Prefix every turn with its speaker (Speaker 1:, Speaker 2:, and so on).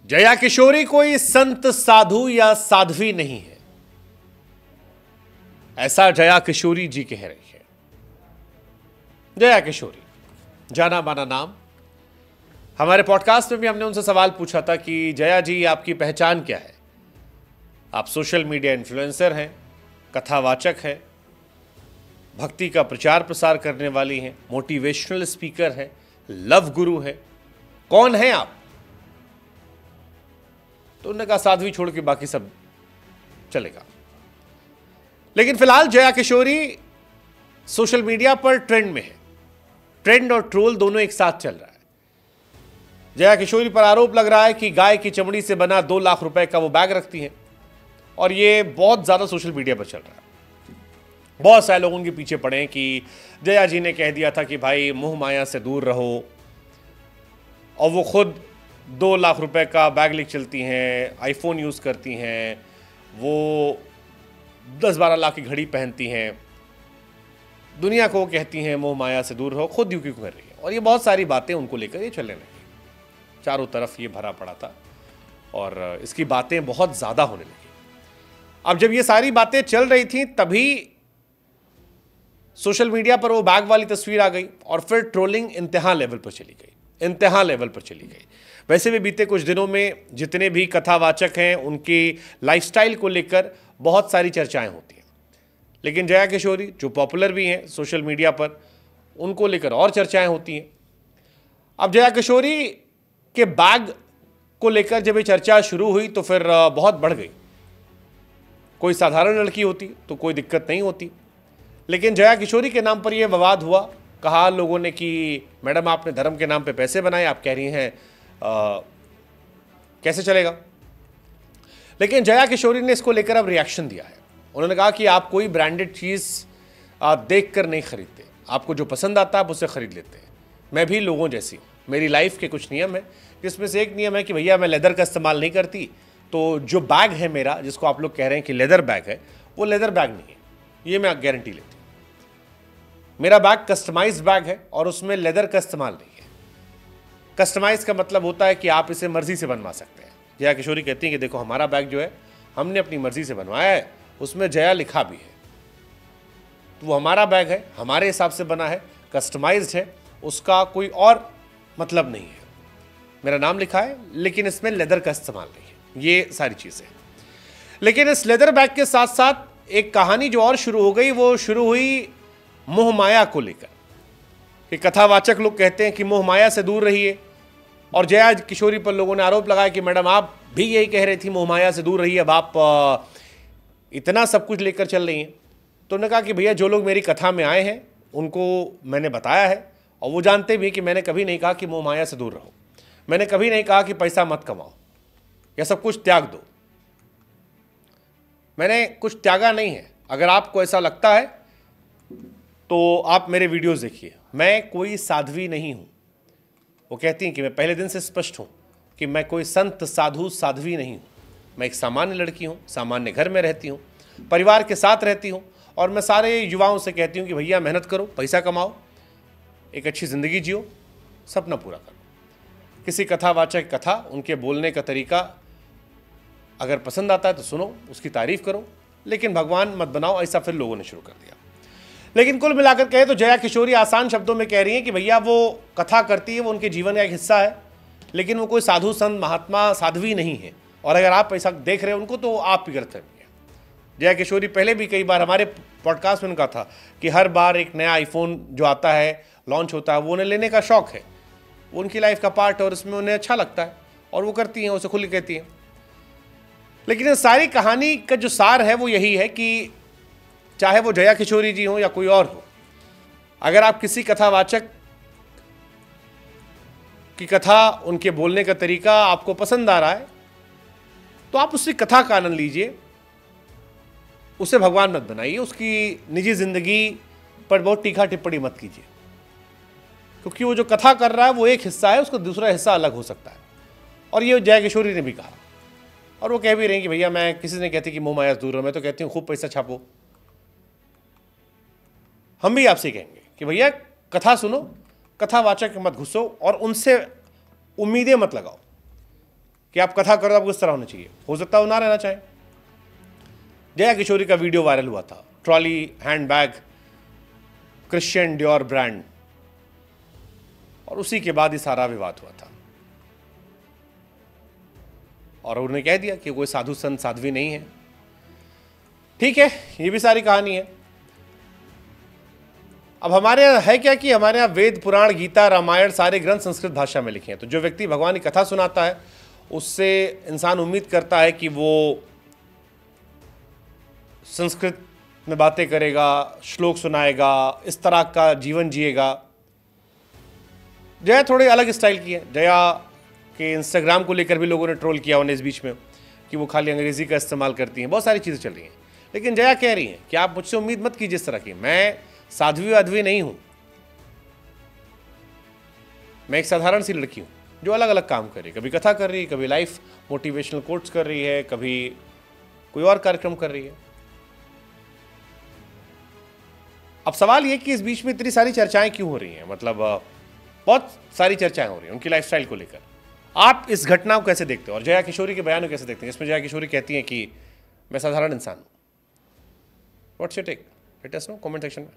Speaker 1: जया किशोरी कोई संत साधु या साध्वी नहीं है, ऐसा जया किशोरी जी कह रही है। जया किशोरी जाना माना नाम। हमारे पॉडकास्ट में भी हमने उनसे सवाल पूछा था कि जया जी आपकी पहचान क्या है। आप सोशल मीडिया इन्फ्लुएंसर हैं, कथावाचक हैं, भक्ति का प्रचार प्रसार करने वाली हैं, मोटिवेशनल स्पीकर हैं, लव गुरु हैं, कौन हैं आप? तो उन्होंने कहा साध्वी छोड़ के बाकी सब चलेगा। लेकिन फिलहाल जया किशोरी सोशल मीडिया पर ट्रेंड में है। ट्रेंड और ट्रोल दोनों एक साथ चल रहा है। जया किशोरी पर आरोप लग रहा है कि गाय की चमड़ी से बना 2 लाख रुपए का वो बैग रखती हैं और ये बहुत ज्यादा सोशल मीडिया पर चल रहा है। बहुत सारे लोग उनके पीछे पड़े हैं कि जया जी ने कह दिया था कि भाई मोह माया से दूर रहो, और वो खुद 2 लाख रुपए का बैग लेके चलती हैं, आईफोन यूज़ करती हैं, वो 10-12 लाख की घड़ी पहनती हैं, दुनिया को कहती हैं मोह माया से दूर रहो, खुद यूँ क्यों कर रही है। और ये बहुत सारी बातें उनको लेकर ये चलने लगी, चारों तरफ ये भरा पड़ा था और इसकी बातें बहुत ज़्यादा होने लगी। अब जब ये सारी बातें चल रही थी तभी सोशल मीडिया पर वो बैग वाली तस्वीर आ गई और फिर ट्रोलिंग इंतहा लेवल पर चली गई। वैसे भी बीते कुछ दिनों में जितने भी कथावाचक हैं उनकी लाइफस्टाइल को लेकर बहुत सारी चर्चाएं होती हैं, लेकिन जया किशोरी जो पॉपुलर भी हैं सोशल मीडिया पर, उनको लेकर और चर्चाएं होती हैं। अब जया किशोरी के बैग को लेकर जब ये चर्चा शुरू हुई तो फिर बहुत बढ़ गई। कोई साधारण लड़की होती तो कोई दिक्कत नहीं होती, लेकिन जया किशोरी के नाम पर यह विवाद हुआ। कहा लोगों ने कि मैडम आपने धर्म के नाम पे पैसे बनाए, आप कह रही हैं कैसे चलेगा। लेकिन जया किशोरी ने इसको लेकर अब रिएक्शन दिया है। उन्होंने कहा कि आप कोई ब्रांडेड चीज़ देख कर नहीं खरीदते, आपको जो पसंद आता है आप उसे खरीद लेते हैं। मैं भी लोगों जैसी हूँ, मेरी लाइफ के कुछ नियम है, जिसमें से एक नियम है कि भैया मैं लेदर का इस्तेमाल नहीं करती, तो जो बैग है मेरा, जिसको आप लोग कह रहे हैं कि लेदर बैग है, वो लेदर बैग नहीं है, ये मैं गारंटी लेती हूँ। मेरा बैग कस्टमाइज्ड बैग है और उसमें लेदर का इस्तेमाल नहीं है। कस्टमाइज का मतलब होता है कि आप इसे मर्जी से बनवा सकते हैं। जया किशोरी कहती हैं कि देखो हमारा बैग जो है हमने अपनी मर्जी से बनवाया है, उसमें जया लिखा भी है, तो वो हमारा बैग है, हमारे हिसाब से बना है, कस्टमाइज्ड है, उसका कोई और मतलब नहीं है। मेरा नाम लिखा है लेकिन इसमें लेदर का इस्तेमाल नहीं है, ये सारी चीज़ें। लेकिन इस लेदर बैग के साथ साथ एक कहानी जो और शुरू हो गई, वो शुरू हुई मोह माया को लेकर कि कथावाचक लोग कहते हैं कि मोह माया से दूर रहिए, और जया किशोरी पर लोगों ने आरोप लगाया कि मैडम आप भी यही कह रही थी मोह माया से दूर रहिए, अब आप इतना सब कुछ लेकर चल रही हैं। तो उन्होंने कहा कि भैया जो लोग मेरी कथा में आए हैं उनको मैंने बताया है और वो जानते भी कि मैंने कभी नहीं कहा कि मोह माया से दूर रहो, मैंने कभी नहीं कहा कि पैसा मत कमाओ या सब कुछ त्याग दो। मैंने कुछ त्यागा नहीं है। अगर आपको ऐसा लगता है तो आप मेरे वीडियोस देखिए, मैं कोई साध्वी नहीं हूँ। वो कहती हैं कि मैं पहले दिन से स्पष्ट हूँ कि मैं कोई संत साधु साध्वी नहीं हूँ। मैं एक सामान्य लड़की हूँ, सामान्य घर में रहती हूँ, परिवार के साथ रहती हूँ, और मैं सारे युवाओं से कहती हूँ कि भैया मेहनत करो, पैसा कमाओ, एक अच्छी ज़िंदगी जियो, सपना पूरा करो। किसी कथावाचक कथा, उनके बोलने का तरीका अगर पसंद आता है तो सुनो, उसकी तारीफ़ करो, लेकिन भगवान मत बनाओ, ऐसा फिर लोगों ने शुरू कर दिया। लेकिन कुल मिलाकर कहे तो जया किशोरी आसान शब्दों में कह रही हैं कि भैया वो कथा करती है, वो उनके जीवन का एक हिस्सा है, लेकिन वो कोई साधु संत महात्मा साध्वी नहीं है। और अगर आप ऐसा देख रहे हैं उनको तो आप भी गलत फहमी है। जया किशोरी पहले भी कई बार हमारे पॉडकास्ट में उनका था कि हर बार एक नया आईफोन जो आता है, लॉन्च होता है, वो उन्हें लेने का शौक़ है, वो उनकी लाइफ का पार्ट है और उसमें उन्हें अच्छा लगता है और वो करती हैं, उसे खुल कहती हैं। लेकिन इस सारी कहानी का जो सार है वो यही है कि चाहे वो जया किशोरी जी हो या कोई और हो, अगर आप किसी कथावाचक की कथा, उनके बोलने का तरीका आपको पसंद आ रहा है तो आप उसकी कथा का आनंद लीजिए, उसे भगवान मत बनाइए, उसकी निजी जिंदगी पर बहुत तीखा टिप्पणी मत कीजिए, क्योंकि वो जो कथा कर रहा है वो एक हिस्सा है, उसका दूसरा हिस्सा अलग हो सकता है। और ये जया किशोरी ने भी कहा, और वो कह भी रही कि भैया मैं, किसी ने कहती कि मोह माया से दूर रहो, मैं तो कहती हूँ खूब पैसा छापो। हम भी आपसे कहेंगे कि भैया कथा सुनो, कथावाचक मत घुसो और उनसे उम्मीदें मत लगाओ कि आप कथा करो आपको इस तरह होना चाहिए, हो सकता है वो ना रहना चाहे। जया किशोरी का वीडियो वायरल हुआ था, trolley handbag Christian Dior brand, और उसी के बाद ही सारा विवाद हुआ था। और उन्होंने कह दिया कि कोई साधु संत साध्वी नहीं है। ठीक है, ये भी सारी कहानी है। अब हमारे यहाँ है क्या कि हमारे यहाँ वेद पुराण गीता रामायण सारे ग्रंथ संस्कृत भाषा में लिखे हैं, तो जो व्यक्ति भगवान की कथा सुनाता है उससे इंसान उम्मीद करता है कि वो संस्कृत में बातें करेगा, श्लोक सुनाएगा, इस तरह का जीवन जिएगा। जया थोड़ी अलग स्टाइल की है। जया के इंस्टाग्राम को लेकर भी लोगों ने ट्रोल किया उन्हें इस बीच में कि वो खाली अंग्रेजी का इस्तेमाल करती हैं, बहुत सारी चीज़ें चल रही हैं। लेकिन जया कह रही हैं कि आप मुझसे उम्मीद मत कीजिए इस तरह की, मैं साध्वी वाध्वी नहीं हूं, मैं एक साधारण सी लड़की हूं जो अलग अलग काम कर रही है, कभी कथा कर रही है, कभी लाइफ मोटिवेशनल कोट्स कर रही है, कभी कोई और कार्यक्रम कर रही है। अब सवाल यह कि इस बीच में इतनी सारी चर्चाएं क्यों हो रही हैं, मतलब बहुत सारी चर्चाएं हो रही हैं उनकी लाइफस्टाइल को लेकर। आप इस घटना को कैसे देखते हो और जया किशोरी के बयान को कैसे देखते हैं, जिसमें जया किशोरी कहती हैं कि मैं साधारण इंसान हूं? What's your take? Let us know comment section में।